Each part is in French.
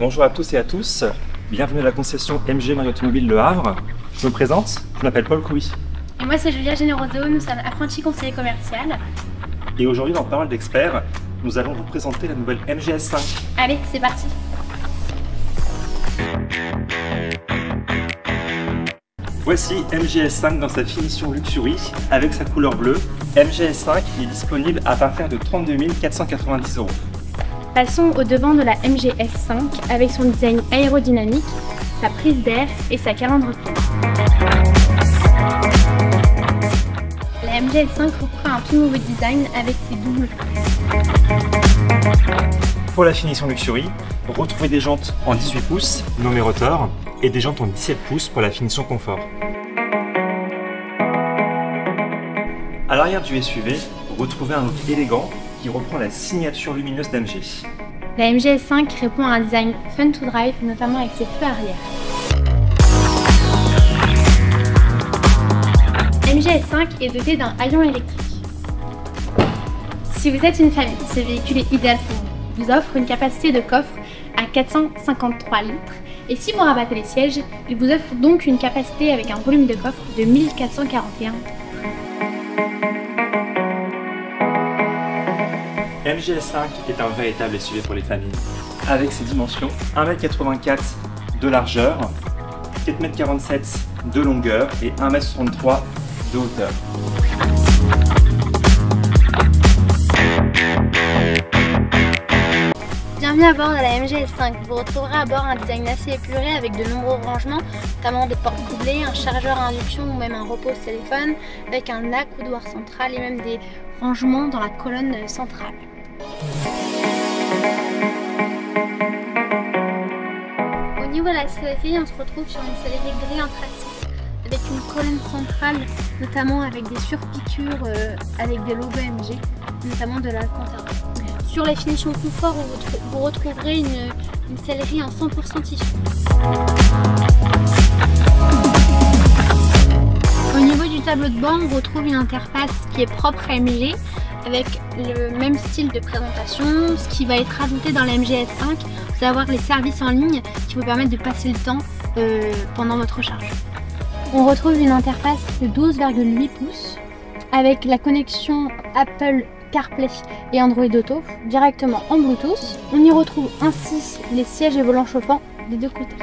Bonjour à tous et à tous, bienvenue à la concession MG Marie Automobile Le Havre. Je me présente, je m'appelle Paul Couy. Et moi c'est Julia Generoso, nous sommes apprentis conseillers commercial. Et aujourd'hui dans Parole d'experts, nous allons vous présenter la nouvelle MG S5. Allez, c'est parti. Voici MG S5 dans sa finition Luxury avec sa couleur bleue. MG S5 est disponible à partir de 32 490 €. Passons au devant de la MG S5 avec son design aérodynamique, sa prise d'air et sa calandre fine. La MG S5 reprend un tout nouveau design avec ses doubles phares. Pour la finition Luxury, retrouvez des jantes en 18 pouces, nommées Rotor, et des jantes en 17 pouces pour la finition confort. À l'arrière du SUV, retrouvez un look élégant qui reprend la signature lumineuse d'MG. La MG S5 répond à un design fun to drive, notamment avec ses feux arrière. MG S5 est doté d'un haillon électrique. Si vous êtes une famille, ce véhicule est idéal pour vous. Il vous offre une capacité de coffre à 453 litres et si vous rabattez les sièges, il vous offre donc une capacité avec un volume de coffre de 1441 litres. MG S5 est un véritable SUV pour les familles. Avec ses dimensions 1,84 m de largeur, 4,47 m de longueur et 1,63 m de hauteur. Bienvenue à bord de la MG S5. Vous retrouverez à bord un design assez épuré avec de nombreux rangements, notamment des portes doublées, un chargeur à induction ou même un repose-téléphone, avec un accoudoir central et même des rangements dans la colonne centrale. Au niveau de la sellerie, on se retrouve sur une sellerie gris anthracite avec une colonne centrale, notamment avec des surpiqûres avec des logos MG, notamment de l'Alcantara. Sur les finitions confort, vous retrouverez une sellerie en 100% tissu. Au niveau du tableau de bord, on retrouve une interface qui est propre à MG avec le même style de présentation. Ce qui va être ajouté dans la MG S5, vous allez avoir les services en ligne qui vous permettent de passer le temps pendant votre recharge. On retrouve une interface de 12,8 pouces avec la connexion Apple CarPlay et Android Auto directement en Bluetooth. On y retrouve ainsi les sièges et volants chauffants des deux côtés.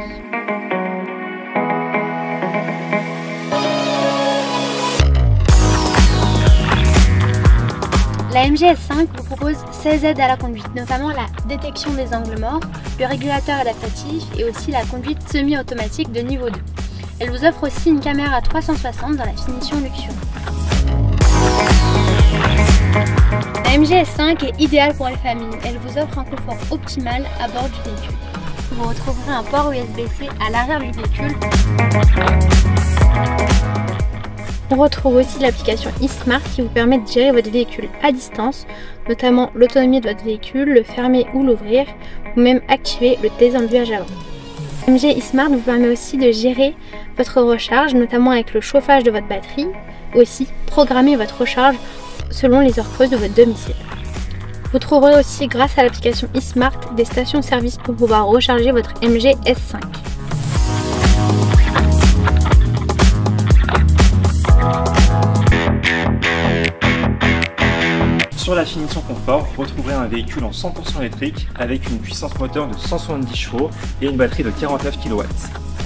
La MG S5 vous propose 16 aides à la conduite, notamment la détection des angles morts, le régulateur adaptatif et aussi la conduite semi-automatique de niveau 2. Elle vous offre aussi une caméra 360 dans la finition Luxury. La MG S5 est idéale pour les familles. Elle vous offre un confort optimal à bord du véhicule. Vous retrouverez un port USB-C à l'arrière du véhicule. On retrouve aussi l'application eSmart qui vous permet de gérer votre véhicule à distance, notamment l'autonomie de votre véhicule, le fermer ou l'ouvrir, ou même activer le désembuage avant. MG eSmart vous permet aussi de gérer votre recharge, notamment avec le chauffage de votre batterie, aussi programmer votre recharge selon les heures creuses de votre domicile. Vous trouverez aussi grâce à l'application eSmart des stations-service pour pouvoir recharger votre MG S5. Sur la finition confort, vous retrouverez un véhicule en 100% électrique avec une puissance moteur de 170 chevaux et une batterie de 49 kW.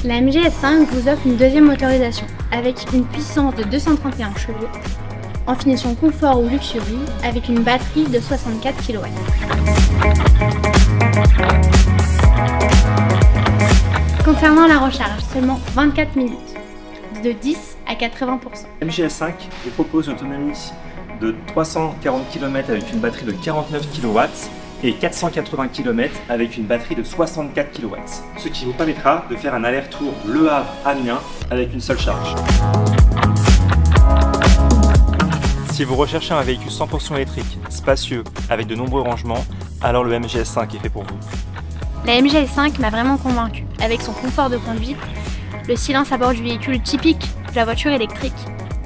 La MG S5 vous offre une deuxième motorisation avec une puissance de 231 chevaux en finition confort ou luxury avec une batterie de 64 kW. Concernant la recharge, seulement 24 minutes, de 10 à 80%. MG S5 vous propose une autonomie de 340 km avec une batterie de 49 kW et 480 km avec une batterie de 64 kW, ce qui vous permettra de faire un aller-retour Le Havre-Amiens avec une seule charge. Si vous recherchez un véhicule 100% électrique, spacieux, avec de nombreux rangements, alors le MG S5 est fait pour vous. La MG S5 m'a vraiment convaincu avec son confort de conduite, le silence à bord du véhicule typique de la voiture électrique,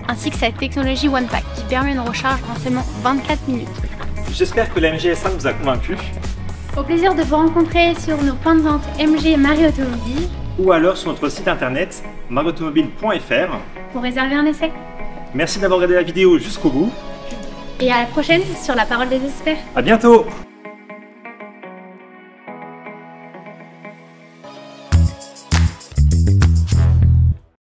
ainsi que sa technologie OnePack qui permet une recharge en seulement 24 minutes. J'espère que la MG S5 vous a convaincu. Au plaisir de vous rencontrer sur nos points de vente MG Marie Automobile. Ou alors sur notre site internet marieautomobile.fr Pour réserver un essai. Merci d'avoir regardé la vidéo jusqu'au bout. Et à la prochaine sur La Parole des Experts. À bientôt!